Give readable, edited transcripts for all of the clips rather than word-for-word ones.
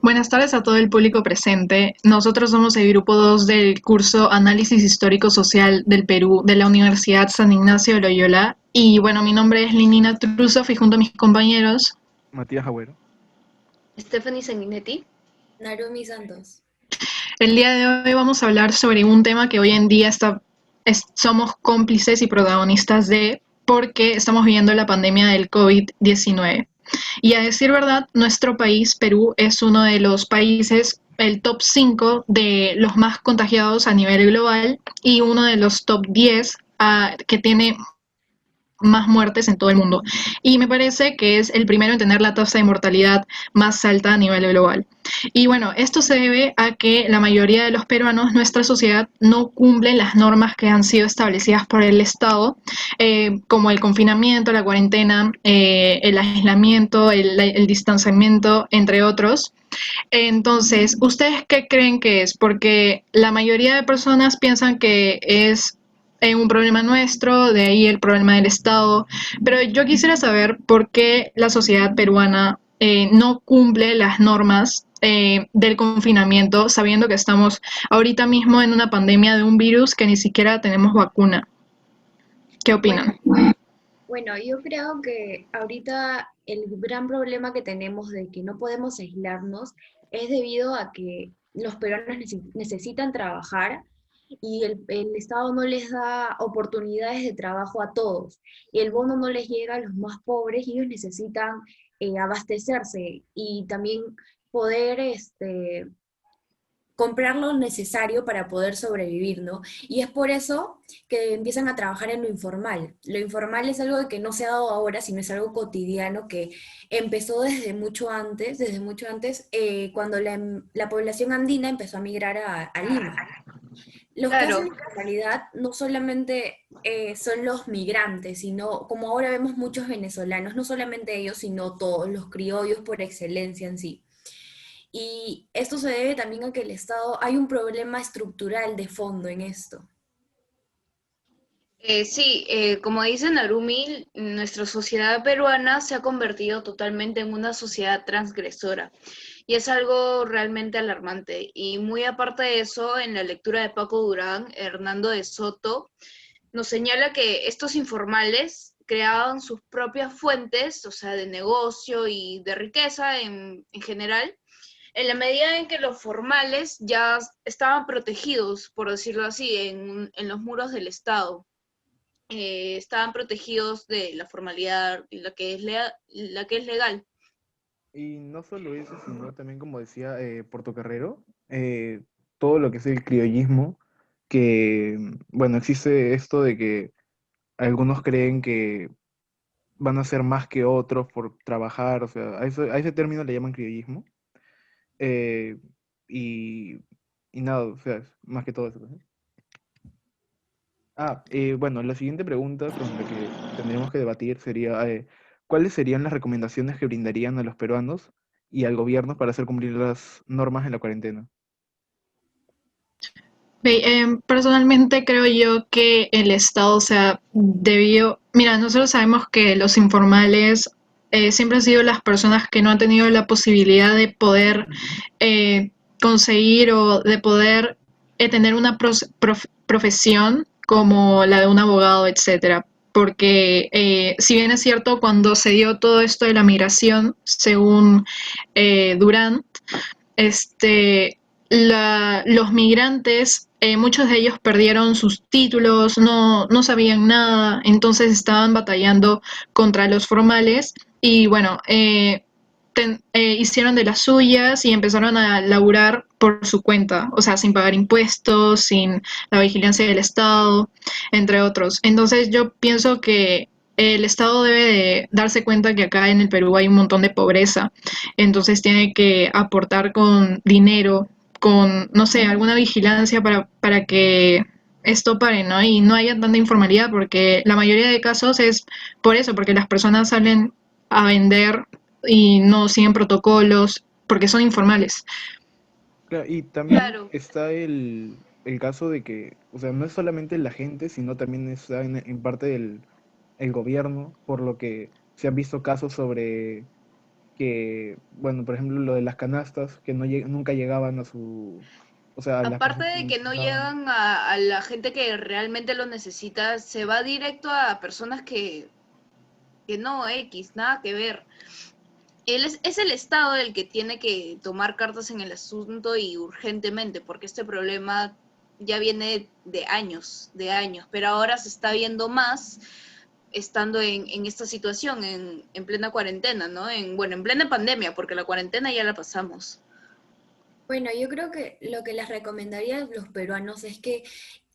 Buenas tardes a todo el público presente. Nosotros somos el grupo 2 del curso Análisis Histórico Social del Perú de la Universidad San Ignacio de Loyola. Y bueno, mi nombre es Linina Trusov y junto a mis compañeros, Matías Agüero. Stephanie Sanguinetti. Narumi Santos. el día de hoy vamos a hablar sobre un tema que hoy en día somos cómplices y protagonistas de porque estamos viviendo la pandemia del COVID-19. Y a decir verdad, nuestro país, Perú, es uno de los países, el top 5 de los más contagiados a nivel global y uno de los top 10 que tiene más muertes en todo el mundo. Y me parece que es el primero en tener la tasa de mortalidad más alta a nivel global. Y bueno, esto se debe a que la mayoría de los peruanos, nuestra sociedad, no cumple las normas que han sido establecidas por el Estado, como el confinamiento, la cuarentena, el aislamiento, el distanciamiento, entre otros. Entonces, ¿ustedes qué creen que es? Porque la mayoría de personas piensan que es un problema nuestro, de ahí el problema del Estado, pero yo quisiera saber por qué la sociedad peruana no cumple las normas del confinamiento, sabiendo que estamos ahorita mismo en una pandemia de un virus que ni siquiera tenemos vacuna. ¿Qué Bueno, opinan? bueno, yo creo que ahorita el gran problema que tenemos de que no podemos aislarnos es debido a que los peruanos necesitan trabajar y el Estado no les da oportunidades de trabajo a todos. Y el bono no les llega a los más pobres y ellos necesitan abastecerse y también poder comprar lo necesario para poder sobrevivir, ¿no? Y es por eso que empiezan a trabajar en lo informal. Lo informal es algo que no se ha dado ahora, sino es algo cotidiano que empezó desde mucho antes, cuando la población andina empezó a migrar a Lima. Los que hacen Claro, informalidad no solamente son los migrantes, sino como ahora vemos muchos venezolanos, no solamente ellos, sino todos los criollos por excelencia en sí. Y esto se debe también a que el Estado, hay un problema estructural de fondo en esto. sí, como dice Narumi, nuestra sociedad peruana se ha convertido totalmente en una sociedad transgresora y es algo realmente alarmante. Y muy aparte de eso, en la lectura de Paco Durán, Hernando de Soto nos señala que estos informales creaban sus propias fuentes, o sea, de negocio y de riqueza en general, en la medida en que los formales ya estaban protegidos, por decirlo así, en los muros del Estado. Estaban protegidos de la formalidad, la que es legal. Y no solo eso, sino también, como decía Portocarrero, todo lo que es el criollismo, que, bueno, existe esto de que algunos creen que van a ser más que otros por trabajar, o sea, a ese término le llaman criollismo. eh, y, y nada, o sea, es más que todo eso, ¿no? Bueno, la siguiente pregunta con la que tendríamos que debatir sería, ¿cuáles serían las recomendaciones que brindarían a los peruanos y al gobierno para hacer cumplir las normas en la cuarentena? Okay, personalmente creo yo que el Estado, o sea, debió, mira, nosotros sabemos que los informales siempre han sido las personas que no han tenido la posibilidad de poder conseguir o de poder tener una profesión como la de un abogado, etcétera. Porque si bien es cierto, cuando se dio todo esto de la migración, según Durant, los migrantes, muchos de ellos perdieron sus títulos, no sabían nada, entonces estaban batallando contra los formales y bueno, hicieron de las suyas y empezaron a laburar por su cuenta, o sea, sin pagar impuestos, sin la vigilancia del Estado, entre otros. Entonces yo pienso que el Estado debe de darse cuenta que acá en el Perú hay un montón de pobreza, entonces tiene que aportar con dinero, con, no sé, alguna vigilancia para que esto pare, ¿no? Y no haya tanta informalidad, porque la mayoría de casos es por eso, porque las personas salen a vender y no siguen protocolos, porque son informales. Claro, y también Claro, está el caso de que, o sea, no es solamente la gente, sino también está en parte el gobierno, por lo que se han visto casos sobre que, bueno, por ejemplo, lo de las canastas, que nunca llegaban a su, o sea, a las Aparte personas que de lo que no necesitaban. llegan a la gente que realmente lo necesita, se va directo a personas que no, X, nada que ver. Es el Estado el que tiene que tomar cartas en el asunto y urgentemente, porque este problema ya viene de años, pero ahora se está viendo más estando en esta situación, en plena cuarentena, ¿no? Bueno, en plena pandemia, porque la cuarentena ya la pasamos. Bueno, yo creo que lo que les recomendaría a los peruanos es que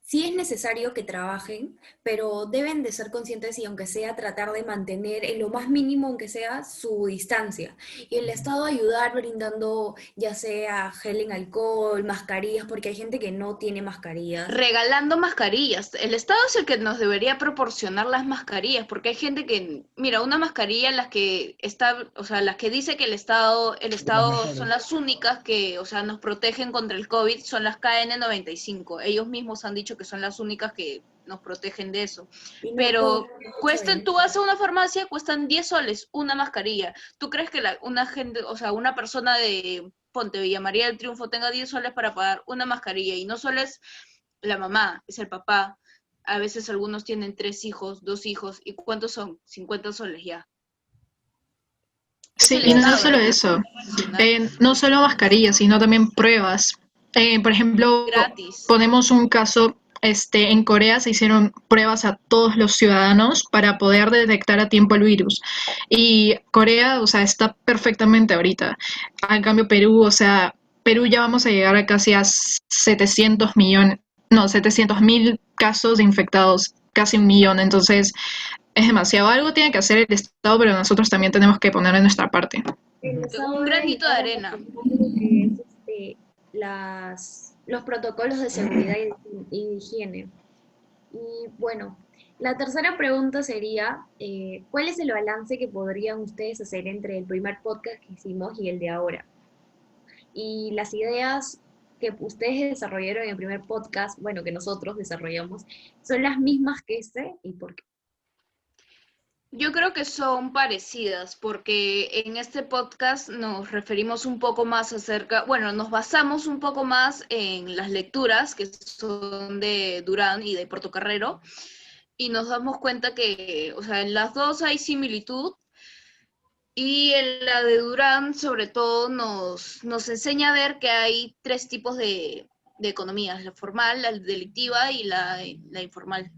sí es necesario que trabajen, pero deben de ser conscientes y aunque sea tratar de mantener en lo más mínimo, aunque sea, su distancia. Y el Ujú. Estado ayudar brindando ya sea gel en alcohol, mascarillas, porque hay gente que no tiene mascarillas. Regalando mascarillas. El Estado es el que nos debería proporcionar las mascarillas, porque hay gente que, mira, una mascarilla, las que está, o sea, las que dice que el De las Estado son mejores. las únicas que, o sea, nos protegen contra el COVID, son las KN95. Ellos mismos han dicho que son las únicas que nos protegen de eso. Y no todos Pero han hecho cuestan, tú eso. vas a una farmacia, cuestan 10 soles una mascarilla. ¿Tú crees que una gente, o sea, una persona de Ponte Villa María del Triunfo tenga 10 soles para pagar una mascarilla? Y no solo es la mamá, es el papá. A veces algunos tienen 3 hijos, 2 hijos. ¿Y cuántos son? 50 soles ya. Es Sí, el y no es Estado solo el que nos eso, tiene que gestionar. no solo mascarillas, sino también pruebas. Por ejemplo, Gratis. ponemos un caso, en Corea se hicieron pruebas a todos los ciudadanos para poder detectar a tiempo el virus. Y Corea, o sea, está perfectamente ahorita. En cambio, Perú, o sea, Perú ya vamos a llegar a casi a 700 millones, no, 700.000 casos de infectados, casi 1 millón. Entonces, es demasiado. Algo tiene que hacer el Estado, pero nosotros también tenemos que poner en nuestra parte. El Ujú. Estado Un debe granito de ayudar a arena. reforzar lo que es los protocolos de seguridad y de higiene. Y bueno, la tercera pregunta sería, ¿cuál es el balance que podrían ustedes hacer entre el primer podcast que hicimos y el de ahora? Y las ideas que ustedes desarrollaron en el primer podcast, bueno, que nosotros desarrollamos, ¿son las mismas que este? ¿Y por qué? Yo creo que son parecidas porque en este podcast nos referimos un poco más acerca, bueno, nos basamos un poco más en las lecturas que son de Durán y de Portocarrero y nos damos cuenta que, o sea, en las dos hay similitud. Y en la de Durán, sobre todo, nos enseña a ver que hay 3 tipos de economías, la formal, la delictiva y la informal.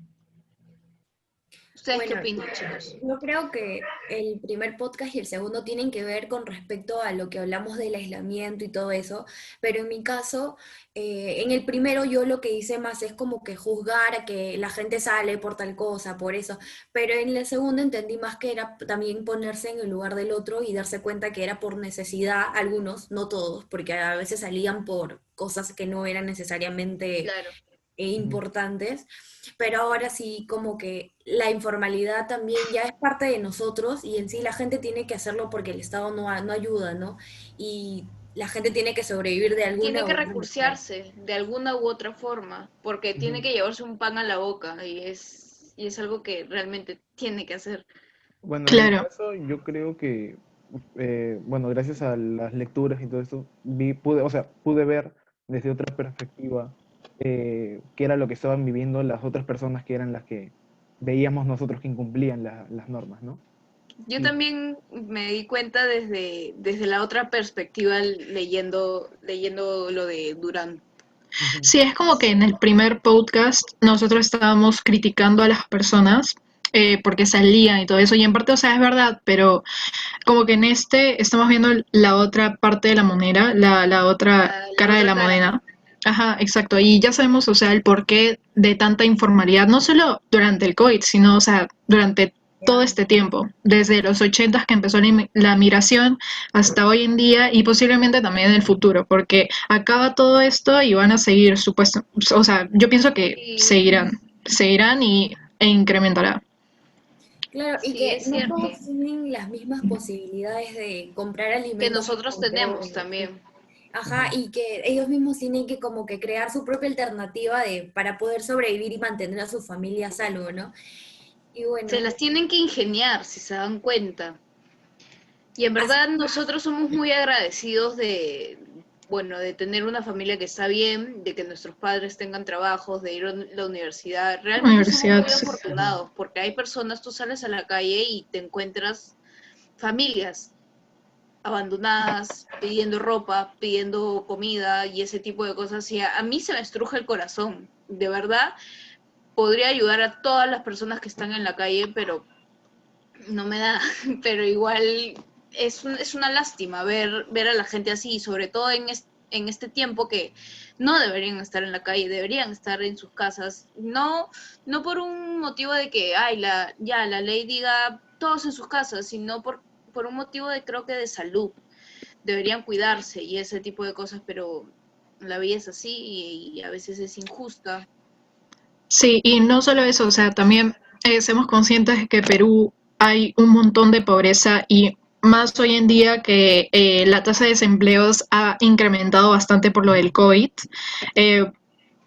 ¿Ustedes qué Bueno, opinan, chicos? yo creo que el primer podcast y el segundo tienen que ver con respecto a lo que hablamos del aislamiento y todo eso, pero en mi caso, en el primero yo lo que hice más es como que juzgar a que la gente sale por tal cosa, por eso, pero en el segundo entendí más que era también ponerse en el lugar del otro y darse cuenta que era por necesidad, algunos, no todos, porque a veces salían por cosas que no eran necesariamente Claro. Ujú. importantes, pero ahora sí como que la informalidad también ya es parte de nosotros y en sí la gente tiene que hacerlo porque el Estado no ayuda, ¿no? Y la gente tiene que sobrevivir de Tiene alguna u que otra manera. recursearse de alguna u otra forma, porque tiene Ujú. que llevarse un pan a la boca y es algo que realmente tiene que hacer. Bueno, en mi Claro. caso yo creo que, bueno, gracias a las lecturas y todo esto, o sea, pude ver desde otra perspectiva qué era lo que estaban viviendo las otras personas que eran las que veíamos nosotros que incumplían las normas, ¿no? Yo Y, también me di cuenta desde la otra perspectiva leyendo lo de Durán. ujú. Sí, es como que en el primer podcast nosotros estábamos criticando a las personas porque salían y todo eso, y en parte, o sea, es verdad, pero como que en este estamos viendo la otra parte de la moneda, la otra La cara de otra la cara. moneda. Ajá, exacto. Y ya sabemos, o sea, el porqué de tanta informalidad, no solo durante el COVID, sino, o sea, durante todo Ya. este tiempo, desde los 80 que empezó la migración hasta hoy en día y posiblemente también en el futuro, porque acaba todo esto y van a seguir, supuesto, o sea, yo pienso que Sí, seguirán e incrementará. Claro, y sí, que es no cierto. todos tienen las mismas posibilidades de comprar Que alimentos en nosotros tenemos control. también. Ajá, Ujú. y que ellos mismos tienen que como que crear su propia alternativa para poder sobrevivir y mantener a su familia a salvo, ¿no? Y Se bueno, las tienen que ingeniar, si se dan cuenta. Y en Así, verdad nosotros somos muy agradecidos de, bueno, de tener una familia que está bien, de que nuestros padres tengan trabajos, de ir a la universidad. Realmente somos Universidad, muy sí. afortunados porque hay personas, tú sales a la calle y te encuentras familias abandonadas, pidiendo ropa, pidiendo comida y ese tipo de cosas. Y a mí se me estruja el corazón. De verdad, podría ayudar a todas las personas que están en la calle, pero no me da, pero igual es una lástima ver a la gente así, y sobre todo en este tiempo que no deberían estar en la calle, deberían estar en sus casas, no por un motivo de que, ay, la ley diga todos en sus casas, sino por un motivo de, creo que de salud, deberían cuidarse y ese tipo de cosas, pero la vida es así y a veces es injusta. Sí, y no solo eso, o sea, también seamos conscientes de que Perú hay un montón de pobreza y más hoy en día que la tasa de desempleos ha incrementado bastante por lo del COVID. Eh,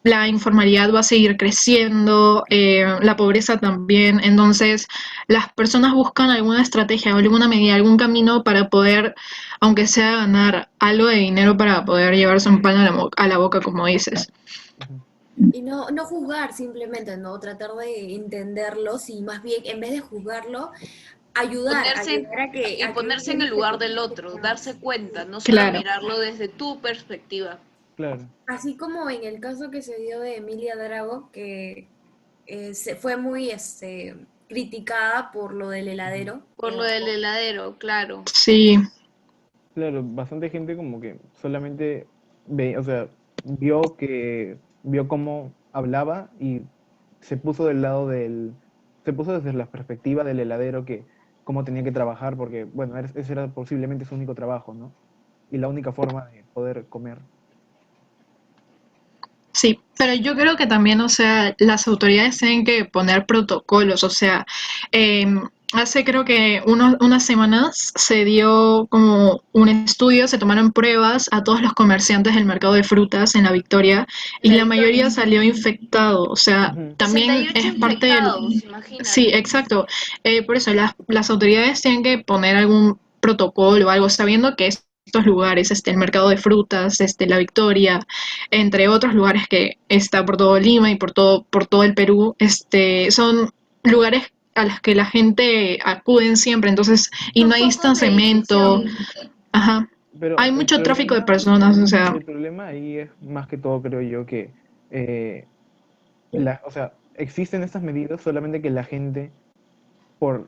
la informalidad va a seguir creciendo, la pobreza también. Entonces, las personas buscan alguna estrategia, alguna medida, algún camino para poder, aunque sea ganar algo de dinero para poder llevarse un pan a la boca, como dices. Ujú. y no juzgar simplemente, ¿no? Tratar de entenderlos y más bien, en vez de juzgarlo, Ponerse ayudar y a que ponerse en ellos el lugar del necesiten otro, darse más. cuenta, no solo Claro, mirarlo desde tu perspectiva. Claro. Así como en el caso que se dio de Emilia Drago, que se fue muy criticada por lo del Ujú. heladero, Por lo del heladero, claro. sí, Claro, bastante gente como que solamente ve, o sea, vio cómo hablaba y se puso del lado se puso desde la perspectiva del heladero que cómo tenía que trabajar, porque bueno, ese era posiblemente su único trabajo, ¿no? Y la única forma de poder comer. sí, pero yo creo que también, o sea, las autoridades tienen que poner protocolos, o sea, eh, hace creo que unas semanas se dio como un estudio, se tomaron pruebas a todos los comerciantes del mercado de frutas en la Victoria y La la victoria. mayoría salió infectado, o sea, Ujú. también 68 es parte del... infectados, Sí, imagínate. exacto. Por eso las autoridades tienen que poner algún protocolo o algo, sabiendo que estos lugares, el mercado de frutas, la Victoria, entre otros lugares que está por todo Lima y por todo el Perú, son lugares a los que la gente acuden siempre, entonces, y Son no hay focos de distanciamiento, infección. ajá, Pero hay mucho tráfico de personas, o sea, el problema ahí es más que todo, creo yo, que eh, o sea, existen estas medidas solamente que la gente por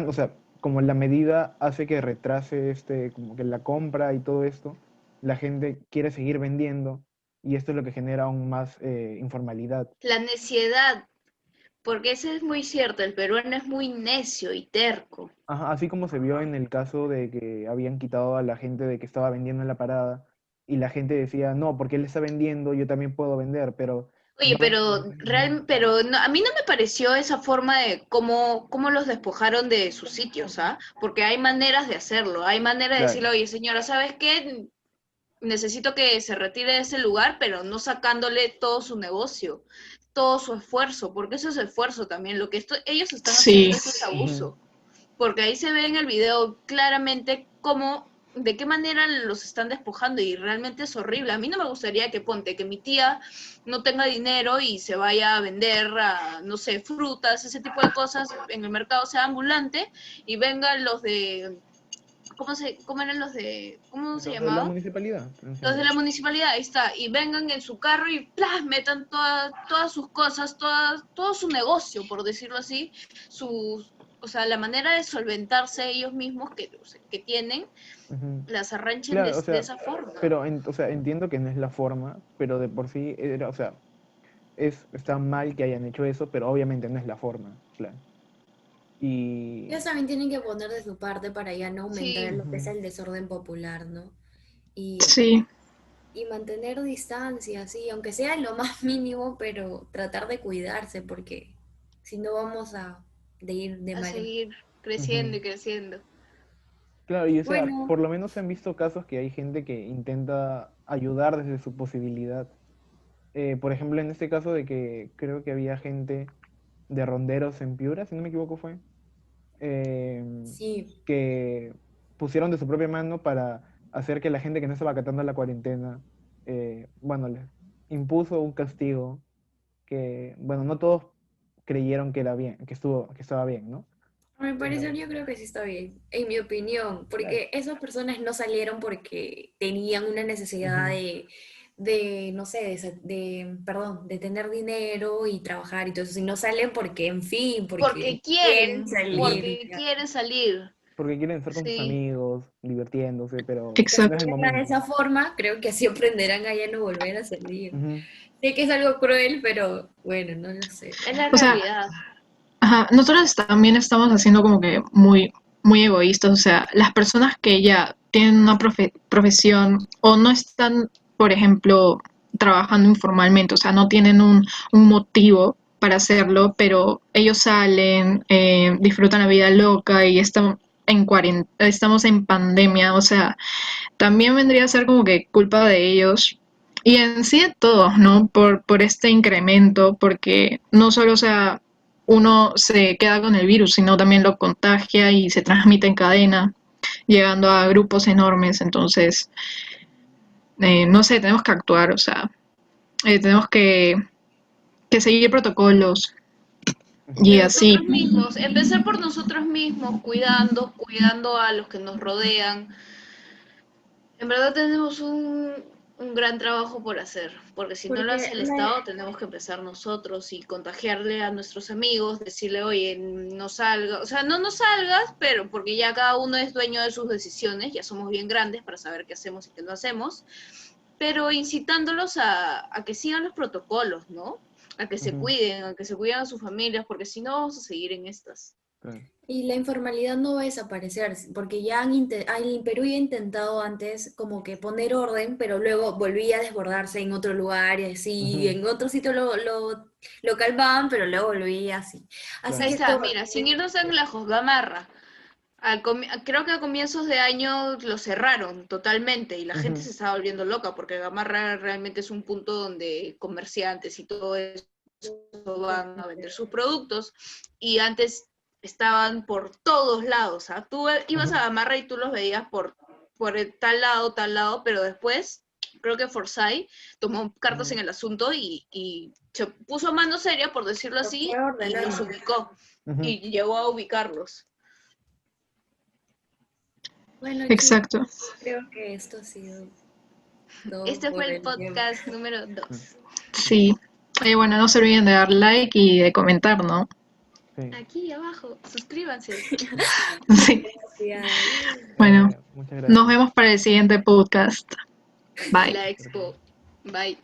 o sea, como la medida hace que retrase como que la compra y todo esto, la gente quiere seguir vendiendo y esto es lo que genera aún más informalidad. La neciedad, porque eso es muy cierto, el peruano es muy necio y terco. Ajá, así como se vio en el caso de que habían quitado a la gente de que estaba vendiendo en la parada y la gente decía, no, porque él está vendiendo, yo también puedo vender, pero Oye, no es necesariamente. pero no, a mí no me pareció esa forma de cómo los despojaron de sus sitios, ¿ah? Porque hay maneras de hacerlo, hay maneras de Claro. decirle, oye, señora, ¿sabes qué? Necesito que se retire de ese lugar, pero no sacándole todo su negocio, todo su esfuerzo, porque eso es esfuerzo también. Lo que ellos están sí, haciendo eso es Ujú. abuso, porque ahí se ve en el video claramente de qué manera los están despojando y realmente es horrible. A mí no me gustaría que mi tía no tenga dinero y se vaya a vender, no sé, frutas, ese tipo de cosas en el mercado, sea ambulante, y vengan los de, cómo eran cómo se Los de la llamaban? municipalidad, Los de mencionas. la municipalidad, ahí está, y vengan en su carro y ¡plas! Metan todas sus cosas, todo su negocio, por decirlo así, o sea, la manera de solventarse ellos mismos que tienen, Ujú. las arranchen Claro, o de sea, esa forma. pero o sea, entiendo que no es la forma, pero de por sí era, o sea, está mal que hayan hecho eso, pero obviamente no es la forma, claro. Y Ellos también tienen que poner de su parte para ya no aumentar Sí, lo que es ujú, el desorden popular, ¿no? Y, sí, y mantener distancia, sí, aunque sea en lo más mínimo, pero tratar de cuidarse, porque si no vamos de ir de a mal en... seguir creciendo ujú. y creciendo. Claro, y o sea, Bueno, por lo menos se han visto casos que hay gente que intenta ayudar desde su posibilidad. Por ejemplo, en este caso de que creo que había gente de ronderos en Piura, si no me equivoco fue, em, sí, que pusieron de su propia mano para hacer que la gente que no estaba acatando la cuarentena, bueno, les impuso un castigo que, bueno, no todos creyeron que era bien, que estaba bien, ¿no? A mi parecer Pero, yo creo que sí está bien, en mi opinión, claro. porque esas personas no salieron porque tenían una necesidad Ujú, no sé, perdón, de tener dinero y trabajar y todo eso, sino salen porque, en fin, porque quieren salir. Porque quieren salir. porque quieren estar con sus Sí. amigos, divirtiéndose, pero Si no es el Exacto. funciona de momento. esa forma, creo que así aprenderán a ya no volver a salir. Ujú, Sé que es algo cruel, pero bueno, no lo sé. Es la O sea, realidad. ajá, nosotros también estamos haciendo como que muy egoístas. O sea, las personas que ya tienen una profesión o no están, por ejemplo, trabajando informalmente, o sea, no tienen un motivo para hacerlo, pero ellos salen, disfrutan la vida loca y estamos en pandemia. O sea, también vendría a ser como que culpa de ellos y en sí de todos, ¿no? Por este incremento, porque no solo, o sea, uno se queda con el virus, sino también lo contagia y se transmite en cadena, llegando a grupos enormes. Entonces, no sé, tenemos que actuar, o sea, tenemos que seguir protocolos y ujú, así. Nosotros mismos, empezar por nosotros mismos, cuidando a los que nos rodean. En verdad tenemos un gran trabajo por hacer, porque si no lo Porque hace el Estado, tenemos que empezar nosotros y contagiarle a nuestros amigos, decirle, oye, no salgas, o sea, no salgas, pero porque ya cada uno es dueño de sus decisiones, ya somos bien grandes para saber qué hacemos y qué no hacemos, pero incitándolos a que sigan los protocolos, ¿no? ujú, A que se cuiden a sus familias, porque si no vamos a seguir en estas. claro. y la informalidad no va a desaparecer, porque ya el Perú ya ha intentado antes como que poner orden, pero luego volvía a desbordarse en otro lugar y así, Ujú, en otro sitio lo calmaban, pero luego volvía así. Así Ahí claro. que está, todo, mira, sin irnos tan lejos, Gamarra. Creo que a comienzos de año lo cerraron totalmente y la gente Ujú, se estaba volviendo loca porque Gamarra realmente es un punto donde comerciantes y todo eso van a vender sus productos y antes estaban por todos lados. ¿Ah? Tú ibas a ujú, Gamarra y tú los veías por tal lado, pero después creo que Forsyth tomó cartas ujú, en el asunto y se puso mano seria, por decirlo lo fue así, y los ordenando. ubicó ujú. y llegó a ubicarlos. Bueno, chicos, Exacto. creo que esto ha sido todo Este fue por el el tiempo. podcast número 2. Sí. Y bueno, no se olviden de dar like y de comentar, ¿no? Sí. Aquí abajo, suscríbanse. Sí. Gracias. Bueno, Muchas nos gracias. vemos para el siguiente podcast. Bye. La Gracias. expo. Bye.